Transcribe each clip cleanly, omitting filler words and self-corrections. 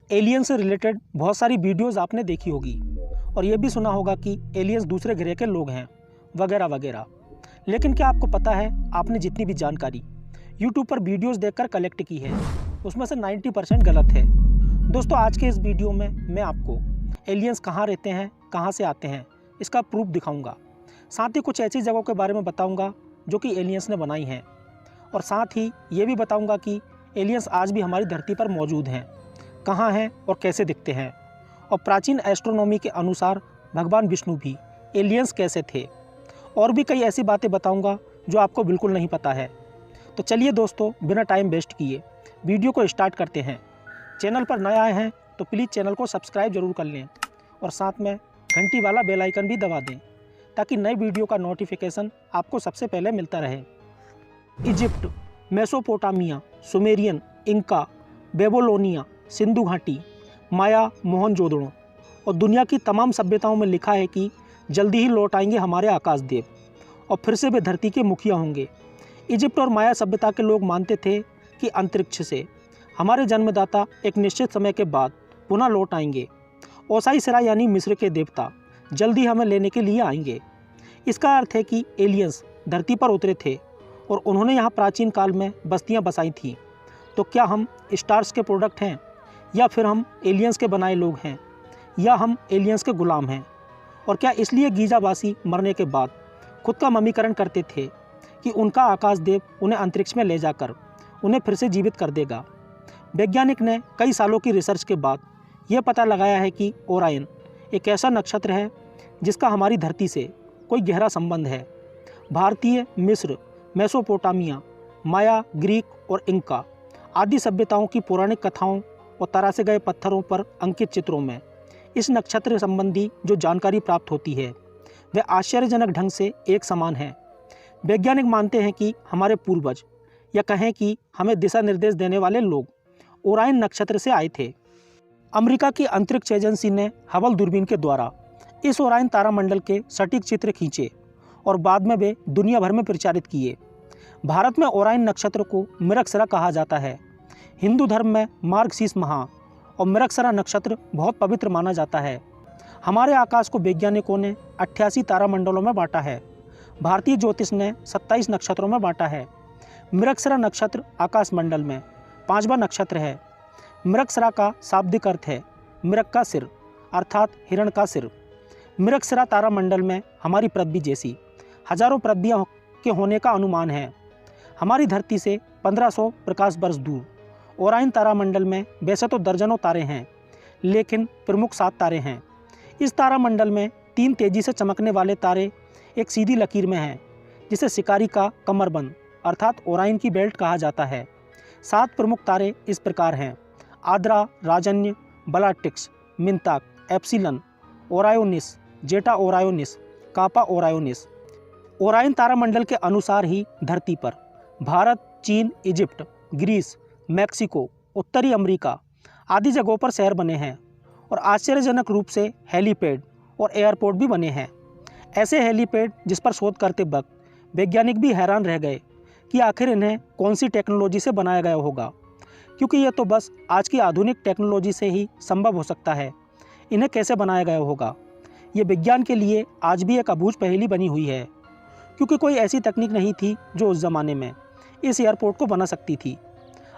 Alien से related बहुत सारी वीडियोस आपने देखी होगी और ये भी सुना होगा कि एलियंस दूसरे ग्रह के लोग हैं वगैरह वगैरह। लेकिन क्या आपको पता है, आपने जितनी भी जानकारी यूट्यूब पर वीडियोस देखकर कलेक्ट की है उसमें से 90% गलत है। दोस्तों, आज के इस वीडियो में मैं आपको एलियंस कहाँ रहते हैं, कहाँ से आते हैं, इसका प्रूफ दिखाऊंगा। साथ ही कुछ ऐसी जगहों के बारे में बताऊंगा जो कि एलियंस ने बनाई हैं, और साथ ही ये भी बताऊंगा कि एलियंस आज भी हमारी धरती पर मौजूद हैं, कहाँ हैं और कैसे दिखते हैं। और प्राचीन एस्ट्रोनॉमी के अनुसार भगवान विष्णु भी एलियंस कैसे थे, और भी कई ऐसी बातें बताऊंगा जो आपको बिल्कुल नहीं पता है। तो चलिए दोस्तों, बिना टाइम वेस्ट किए वीडियो को स्टार्ट करते हैं। चैनल पर नए आए हैं तो प्लीज़ चैनल को सब्सक्राइब जरूर कर लें और साथ में घंटी वाला बेल आइकन भी दबा दें ताकि नई वीडियो का नोटिफिकेशन आपको सबसे पहले मिलता रहे। Egypt, Mesopotamia, Sumerian, Inca, Babylonia, Sindhu घाटी, माया, मोहनजोदड़ो और दुनिया की तमाम सभ्यताओं में लिखा है कि जल्दी ही लौट आएंगे हमारे आकाशदेव और फिर से वे धरती के मुखिया होंगे। इजिप्ट और माया सभ्यता के लोग मानते थे कि अंतरिक्ष से हमारे जन्मदाता एक निश्चित समय के बाद पुनः लौट आएंगे। ओसाइसरा यानी मिस्र के देवता जल्दी हमें लेने के लिए आएंगे। इसका अर्थ है कि एलियंस धरती पर उतरे थे और उन्होंने यहाँ प्राचीन काल में बस्तियाँ बसाई थीं। तो क्या हम स्टार्स के प्रोडक्ट हैं, या फिर हम एलियंस के बनाए लोग हैं, या हम एलियंस के गुलाम हैं? और क्या इसलिए गीजावासी मरने के बाद खुद का ममीकरण करते थे कि उनका आकाशदेव उन्हें अंतरिक्ष में ले जाकर उन्हें फिर से जीवित कर देगा? वैज्ञानिक ने कई सालों की रिसर्च के बाद यह पता लगाया है कि ओरायन एक ऐसा नक्षत्र है जिसका हमारी धरती से कोई गहरा संबंध है। भारतीय, मिस्र, मेसोपोटामिया, माया, ग्रीक और इंका आदि सभ्यताओं की पौराणिक कथाओं और तरासे गए पत्थरों पर अंकित चित्रों में इस नक्षत्र संबंधी जो जानकारी प्राप्त होती है वह आश्चर्यजनक ढंग से एक समान है। वैज्ञानिक मानते हैं कि हमारे पूर्वज, या कहें कि हमें दिशा निर्देश देने वाले लोग, ओरायन नक्षत्र से आए थे। अमेरिका की अंतरिक्ष एजेंसी ने हबल दूरबीन के द्वारा इस ओरायन तारामंडल के सटीक चित्र खींचे और बाद में वे दुनिया भर में प्रचारित किए। भारत में ओरायन नक्षत्र को मृगशिरा कहा जाता है। हिंदू धर्म में मार्गशीर्ष माह और मृगशिरा नक्षत्र बहुत पवित्र माना जाता है। हमारे आकाश को वैज्ञानिकों ने 88 तारामंडलों में बांटा है। भारतीय ज्योतिष ने 27 नक्षत्रों में बांटा है। मृगशिरा नक्षत्र आकाश मंडल में 5वां नक्षत्र है। मृगशिरा का शाब्दिक अर्थ है मृग का सिर, अर्थात हिरण का सिर। मृगशिरा तारामंडल में हमारी पृथ्वी जैसी हजारों पृथ्वियाँ के होने का अनुमान है। हमारी धरती से 1500 प्रकाश वर्ष दूर ओरायन तारामंडल में वैसे तो दर्जनों तारे हैं, लेकिन प्रमुख 7 तारे हैं। इस तारामंडल में 3 तेजी से चमकने वाले तारे एक सीधी लकीर में हैं, जिसे शिकारी का कमरबंद अर्थात ओरायन की बेल्ट कहा जाता है। 7 प्रमुख तारे इस प्रकार हैं: आद्रा, राजन्य, बलाटिक्स, मिंताक, एप्सिलन, ओरायोनिस, जेटा ओरायोनिस, कापा ओरायोनिस। ओरायन तारामंडल के अनुसार ही धरती पर भारत, चीन, इजिप्ट, ग्रीस, मैक्सिको, उत्तरी अमेरिका आदि जगहों पर शहर बने हैं और आश्चर्यजनक रूप से हेलीपैड और एयरपोर्ट भी बने हैं। ऐसे हेलीपैड जिस पर शोध करते वक्त वैज्ञानिक भी हैरान रह गए कि आखिर इन्हें कौन सी टेक्नोलॉजी से बनाया गया होगा, क्योंकि यह तो बस आज की आधुनिक टेक्नोलॉजी से ही संभव हो सकता है। इन्हें कैसे बनाया गया होगा, ये विज्ञान के लिए आज भी एक अबूझ पहेली बनी हुई है, क्योंकि कोई ऐसी तकनीक नहीं थी जो उस ज़माने में इस एयरपोर्ट को बना सकती थी।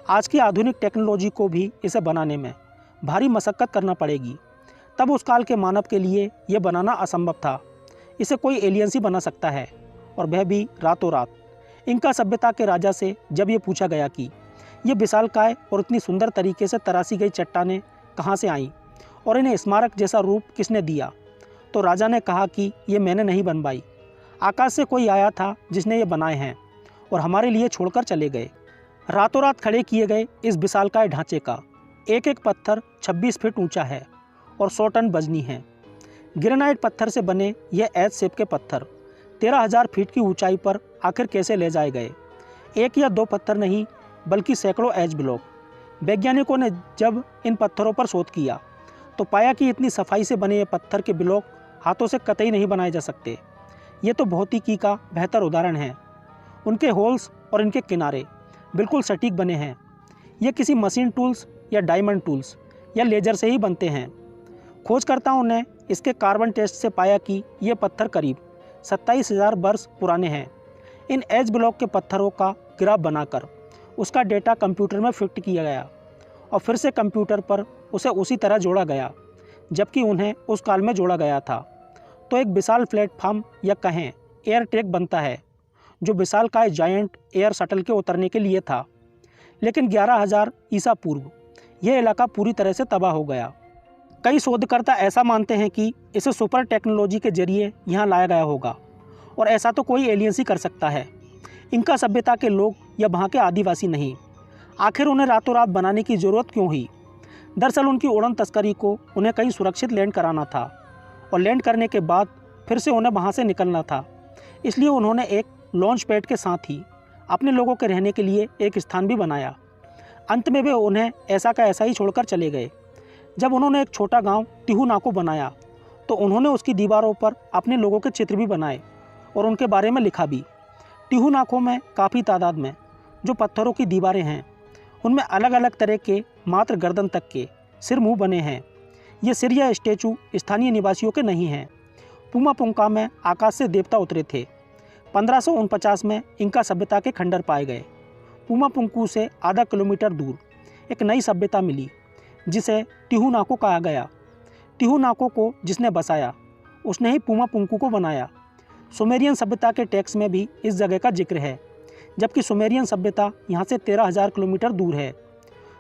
आज की आधुनिक टेक्नोलॉजी को भी इसे बनाने में भारी मशक्क़त करना पड़ेगी। तब उस काल के मानव के लिए यह बनाना असंभव था। इसे कोई एलियंस ही बना सकता है, और वह भी रातों रात। इंका सभ्यता के राजा से जब ये पूछा गया कि ये विशालकाय और इतनी सुंदर तरीके से तराशी गई चट्टानें कहाँ से आईं और इन्हें स्मारक जैसा रूप किसने दिया, तो राजा ने कहा कि ये मैंने नहीं बनवाई, आकाश से कोई आया था जिसने ये बनाए हैं और हमारे लिए छोड़कर चले गए। रातों रात खड़े किए गए इस विशालकाय ढांचे का एक एक पत्थर 26 फीट ऊंचा है और 100 टन वजनी है। ग्रेनाइट पत्थर से बने यह एच शेप के पत्थर 13,000 फीट की ऊंचाई पर आखिर कैसे ले जाए गए? एक या 2 पत्थर नहीं, बल्कि सैकड़ों एच ब्लॉक। वैज्ञानिकों ने जब इन पत्थरों पर शोध किया तो पाया कि इतनी सफाई से बने ये पत्थर के ब्लॉक हाथों से कतई नहीं बनाए जा सकते। ये तो भौतिकी का बेहतर उदाहरण है। उनके होल्स और इनके किनारे बिल्कुल सटीक बने हैं। ये किसी मशीन टूल्स या डायमंड टूल्स या लेजर से ही बनते हैं। खोजकर्ताओं ने इसके कार्बन टेस्ट से पाया कि ये पत्थर करीब 27,000 वर्ष पुराने हैं। इन एज ब्लॉक के पत्थरों का ग्राफ बनाकर उसका डेटा कंप्यूटर में फिट किया गया और फिर से कंप्यूटर पर उसे उसी तरह जोड़ा गया जबकि उन्हें उस काल में जोड़ा गया था। तो एक विशाल प्लेटफॉर्म या कहें एयर ट्रैक बनता है जो विशालकाय जायंट एयर शटल के उतरने के लिए था। लेकिन 11,000 ईसा पूर्व यह इलाका पूरी तरह से तबाह हो गया। कई शोधकर्ता ऐसा मानते हैं कि इसे सुपर टेक्नोलॉजी के जरिए यहाँ लाया गया होगा और ऐसा तो कोई एलियंस ही कर सकता है। इंका सभ्यता के लोग या वहाँ के आदिवासी नहीं। आखिर उन्हें रातों रात बनाने की ज़रूरत क्यों हुई? दरअसल उनकी उड़न तस्करी को उन्हें कहीं सुरक्षित लैंड कराना था और लैंड करने के बाद फिर से उन्हें वहाँ से निकलना था। इसलिए उन्होंने एक लॉन्च पैड के साथ ही अपने लोगों के रहने के लिए एक स्थान भी बनाया। अंत में वे उन्हें ऐसा का ऐसा ही छोड़कर चले गए। जब उन्होंने एक छोटा गांव तिहुनाको बनाया तो उन्होंने उसकी दीवारों पर अपने लोगों के चित्र भी बनाए और उनके बारे में लिखा भी। तिहुनाको में काफ़ी तादाद में जो पत्थरों की दीवारें हैं उनमें अलग अलग तरह के मात्र गर्दन तक के सिर मुंह बने हैं। ये सिर या स्टैचू स्थानीय निवासियों के नहीं हैं। पुमापुंका में आकाश से देवता उतरे थे। 1549 में इंका सभ्यता के खंडर पाए गए। पुमापुंकू से आधा किलोमीटर दूर एक नई सभ्यता मिली जिसे तिहुनाको कहा गया। तिहुनाको को जिसने बसाया उसने ही पुमापुंकू को बनाया। सुमेरियन सभ्यता के टेक्स्ट में भी इस जगह का जिक्र है, जबकि सुमेरियन सभ्यता यहाँ से 13,000 किलोमीटर दूर है।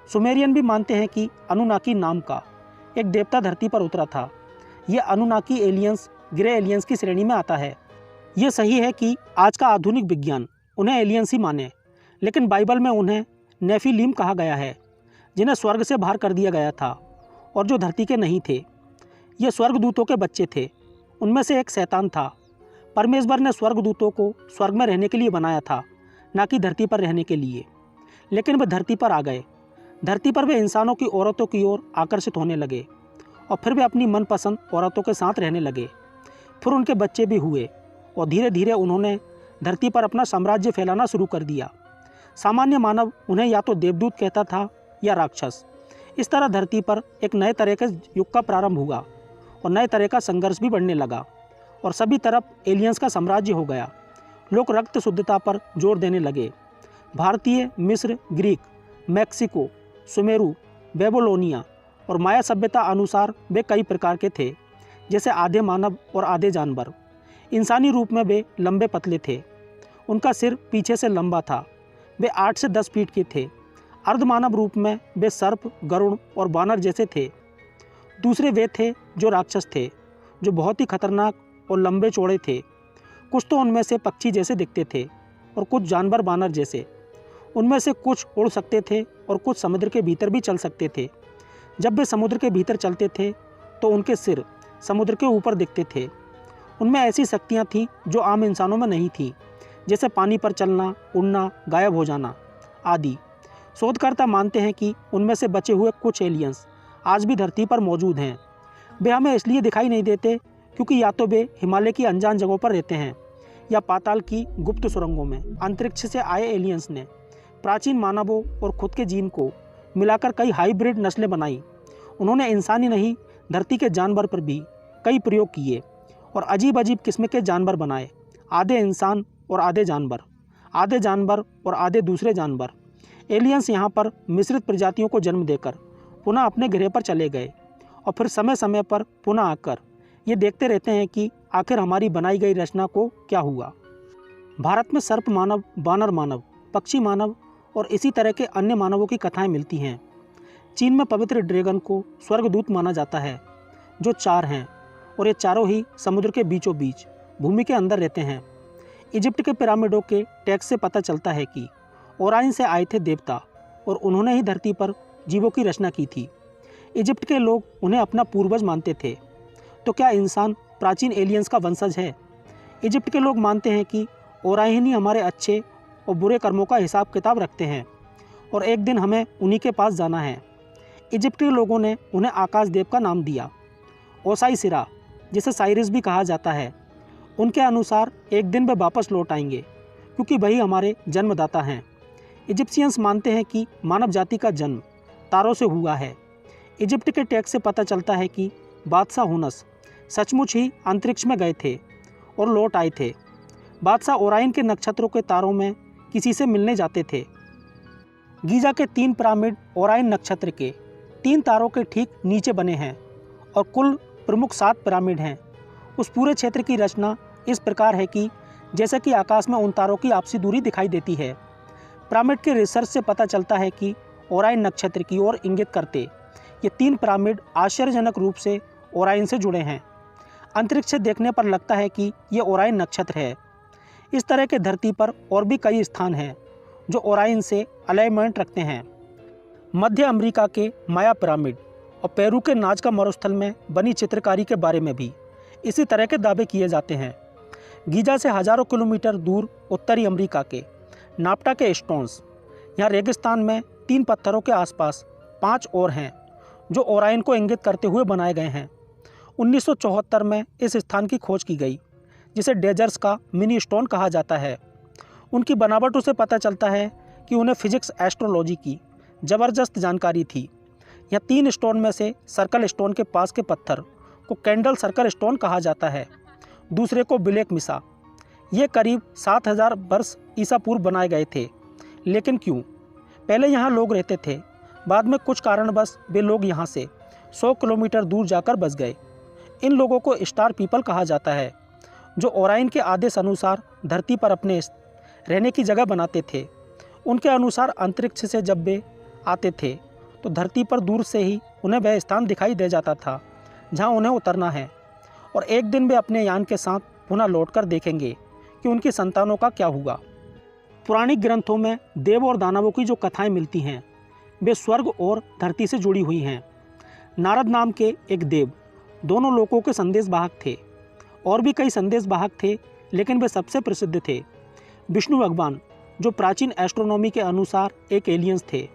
सुमेरियन भी मानते हैं कि अनुनाकी नाम का एक देवता धरती पर उतरा था। यह अनुनाकी एलियंस ग्रे एलियंस की श्रेणी में आता है। ये सही है कि आज का आधुनिक विज्ञान उन्हें एलियंस ही माने, लेकिन बाइबल में उन्हें नेफिलीम कहा गया है जिन्हें स्वर्ग से बाहर कर दिया गया था और जो धरती के नहीं थे। ये स्वर्गदूतों के बच्चे थे। उनमें से एक शैतान था। परमेश्वर ने स्वर्गदूतों को स्वर्ग में रहने के लिए बनाया था, ना कि धरती पर रहने के लिए। लेकिन वे धरती पर आ गए। धरती पर वे इंसानों की औरतों की ओर आकर्षित होने लगे और फिर वे अपनी मनपसंद औरतों के साथ रहने लगे। फिर उनके बच्चे भी हुए और धीरे धीरे उन्होंने धरती पर अपना साम्राज्य फैलाना शुरू कर दिया। सामान्य मानव उन्हें या तो देवदूत कहता था या राक्षस। इस तरह धरती पर एक नए तरह के युग का प्रारंभ हुआ और नए तरह का संघर्ष भी बढ़ने लगा और सभी तरफ एलियंस का साम्राज्य हो गया। लोग रक्त शुद्धता पर जोर देने लगे। भारतीय, मिस्र, ग्रीक, मैक्सिको, सुमेरु, बेबीलोनिया और माया सभ्यता अनुसार वे कई प्रकार के थे, जैसे आधे मानव और आधे जानवर। इंसानी रूप में वे लंबे पतले थे। उनका सिर पीछे से लंबा था। वे 8 से 10 फीट के थे। अर्धमानव रूप में वे सर्प, गरुड़ और बानर जैसे थे। दूसरे वे थे जो राक्षस थे, जो बहुत ही खतरनाक और लंबे चौड़े थे। कुछ तो उनमें से पक्षी जैसे दिखते थे और कुछ जानवर बानर जैसे। उनमें से कुछ उड़ सकते थे और कुछ समुद्र के भीतर भी चल सकते थे। जब वे समुद्र के भीतर चलते थे तो उनके सिर समुद्र के ऊपर दिखते थे। उनमें ऐसी शक्तियाँ थीं जो आम इंसानों में नहीं थीं, जैसे पानी पर चलना, उड़ना, गायब हो जाना आदि। शोधकर्ता मानते हैं कि उनमें से बचे हुए कुछ एलियंस आज भी धरती पर मौजूद हैं। वे हमें इसलिए दिखाई नहीं देते क्योंकि या तो वे हिमालय की अनजान जगहों पर रहते हैं या पाताल की गुप्त सुरंगों में। अंतरिक्ष से आए एलियंस ने प्राचीन मानवों और खुद के जीन को मिलाकर कई हाइब्रिड नस्लें बनाई। उन्होंने इंसानी नहीं, धरती के जानवर पर भी कई प्रयोग किए और अजीब अजीब किस्म के जानवर बनाए। आधे इंसान और आधे जानवर, आधे जानवर और आधे दूसरे जानवर। एलियंस यहाँ पर मिश्रित प्रजातियों को जन्म देकर पुनः अपने ग्रह पर चले गए और फिर समय समय पर पुनः आकर ये देखते रहते हैं कि आखिर हमारी बनाई गई रचना को क्या हुआ। भारत में सर्प मानव, बानर मानव, पक्षी मानव और इसी तरह के अन्य मानवों की कथाएं मिलती हैं। चीन में पवित्र ड्रैगन को स्वर्गदूत माना जाता है, जो 4 हैं और ये चारों ही समुद्र के बीचों बीच भूमि के अंदर रहते हैं। इजिप्ट के पिरामिडों के टैक्स से पता चलता है कि ओराइन से आए थे देवता और उन्होंने ही धरती पर जीवों की रचना की थी। इजिप्ट के लोग उन्हें अपना पूर्वज मानते थे। तो क्या इंसान प्राचीन एलियंस का वंशज है? इजिप्ट के लोग मानते हैं कि ओराइन ही हमारे अच्छे और बुरे कर्मों का हिसाब किताब रखते हैं और एक दिन हमें उन्हीं के पास जाना है। इजिप्ट के लोगों ने उन्हें आकाश देव का नाम दिया। ओसाई सिरा, जिसे साइरिस भी कहा जाता है, उनके अनुसार एक दिन वे वापस लौट आएंगे क्योंकि वही हमारे जन्मदाता हैं। इजिप्शियंस मानते हैं कि मानव जाति का जन्म तारों से हुआ है। इजिप्ट के टेक्स्ट से पता चलता है कि बादशाह हुनस सचमुच ही अंतरिक्ष में गए थे और लौट आए थे। बादशाह ओराइन के नक्षत्रों के तारों में किसी से मिलने जाते थे। गीजा के 3 पिरामिड ओराइन नक्षत्र के 3 तारों के ठीक नीचे बने हैं और कुल प्रमुख 7 पिरामिड हैं। उस पूरे क्षेत्र की रचना इस प्रकार है कि जैसे कि आकाश में उन तारों की आपसी दूरी दिखाई देती है। पिरामिड के रिसर्च से पता चलता है कि ओराइन नक्षत्र की ओर इंगित करते ये 3 पिरामिड आश्चर्यजनक रूप से ओराइन से जुड़े हैं। अंतरिक्ष से देखने पर लगता है कि ये ओराइन नक्षत्र है। इस तरह के धरती पर और भी कई स्थान हैं जो ओराइन से अलाइनमेंट रखते हैं। मध्य अमेरिका के माया पिरामिड और पेरू के नाजका मरुस्थल में बनी चित्रकारी के बारे में भी इसी तरह के दावे किए जाते हैं। गीजा से हजारों किलोमीटर दूर उत्तरी अमेरिका के नाप्टा के स्टोन्स, यहाँ रेगिस्तान में 3 पत्थरों के आसपास 5 और हैं जो ओराइन को इंगित करते हुए बनाए गए हैं। 1974 में इस स्थान की खोज की गई जिसे डेजर्स का मिनी स्टोन कहा जाता है। उनकी बनावटों से पता चलता है कि उन्हें फिजिक्स एस्ट्रोलॉजी की ज़बरदस्त जानकारी थी। यह 3 स्टोन में से सर्कल स्टोन के पास के पत्थर को कैंडल सर्कल स्टोन कहा जाता है, दूसरे को ब्लैक मिसा। ये करीब 7000 वर्ष ईसा पूर्व बनाए गए थे। लेकिन क्यों? पहले यहाँ लोग रहते थे, बाद में कुछ कारणवश वे लोग यहाँ से 100 किलोमीटर दूर जाकर बस गए। इन लोगों को स्टार पीपल कहा जाता है जो ओराइन के आदेश अनुसार धरती पर अपने रहने की जगह बनाते थे। उनके अनुसार अंतरिक्ष से जब वे आते थे तो धरती पर दूर से ही उन्हें वह स्थान दिखाई दे जाता था जहां उन्हें उतरना है, और एक दिन वे अपने यान के साथ पुनः लौटकर देखेंगे कि उनकी संतानों का क्या हुआ। पुराणिक ग्रंथों में देव और दानवों की जो कथाएं मिलती हैं वे स्वर्ग और धरती से जुड़ी हुई हैं। नारद नाम के एक देव दोनों लोकों के संदेशवाहक थे। और भी कई संदेशवाहक थे, लेकिन वे सबसे प्रसिद्ध थे विष्णु भगवान, जो प्राचीन एस्ट्रोनॉमी के अनुसार एक एलियंस थे।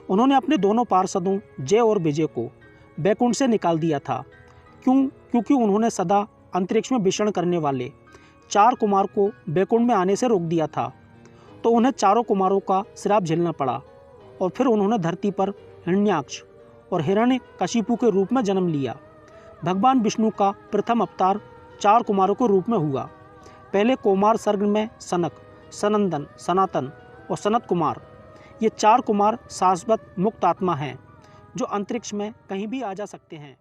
उन्होंने अपने दोनों पार्षदों जय और विजय को बैकुंठ से निकाल दिया था। क्योंकि उन्होंने सदा अंतरिक्ष में विचरण करने वाले 4 कुमार को बैकुंठ में आने से रोक दिया था, तो उन्हें चारों कुमारों का श्राप झेलना पड़ा और फिर उन्होंने धरती पर हिरण्याक्ष और हिरण्यकशिपु के रूप में जन्म लिया। भगवान विष्णु का प्रथम अवतार 4 कुमारों के रूप में हुआ। पहले कुमार सर्ग में सनक, सनंदन, सनातन और सनत कुमार। ये 4 कुमार शाश्वत मुक्त आत्मा हैं जो अंतरिक्ष में कहीं भी आ जा सकते हैं।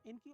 इनकी